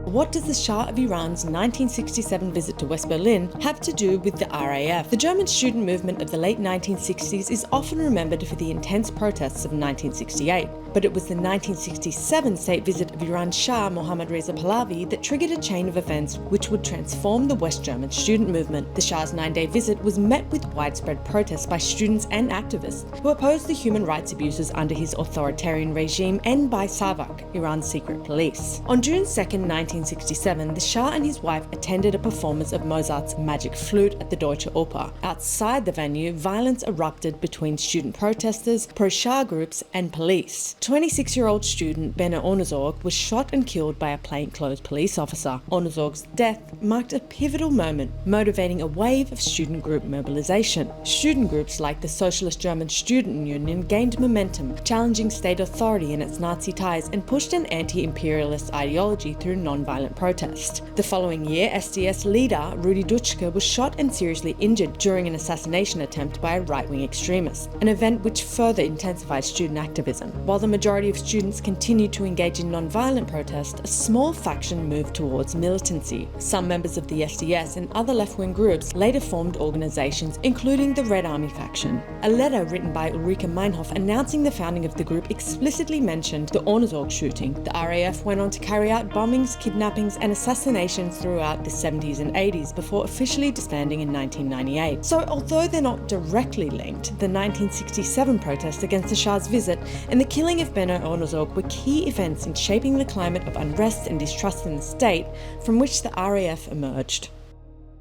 What does the Shah of Iran's 1967 visit to West Berlin have to do with the RAF? The German student movement of the late 1960s is often remembered for the intense protests of 1968, but it was the 1967 state visit of Iran's Shah Mohammad Reza Pahlavi that triggered a chain of events which would transform the West German student movement. The Shah's 9-day visit was met with widespread protests by students and activists who opposed the human rights abuses under his authoritarian regime and by Savak, Iran's secret police. On June 2, 1967, the Shah and his wife attended a performance of Mozart's Magic Flute at the Deutsche Oper. Outside the venue, violence erupted between student protesters, pro-Shah groups, and police. 26-year-old student Benno Onuzorg was shot and killed by a plainclothes police officer. Onuzorg's death marked a pivotal moment, motivating a wave of student group mobilization. Student groups like the Socialist German Student Union gained momentum, challenging state authority and its Nazi ties, and pushed an anti-imperialist ideology through non-violent protest. The following year, SDS leader Rudi Dutschke was shot and seriously injured during an assassination attempt by a right-wing extremist, an event which further intensified student activism. While the majority of students continued to engage in non-violent protest, a small faction moved towards militancy. Some members of the SDS and other left-wing groups later formed organizations, including the Red Army faction. A letter written by Ulrike Meinhof announcing the founding of the group explicitly mentioned the Onuzorg shooting. The RAF went on to carry out bombings, kidnappings, and assassinations throughout the 70s and 80s before officially disbanding in 1998. So although they're not directly linked, the 1967 protest against the Shah's visit and the killing of Benno Onuzorg were key events in shaping the climate of unrest and distrust in the state from which the RAF emerged.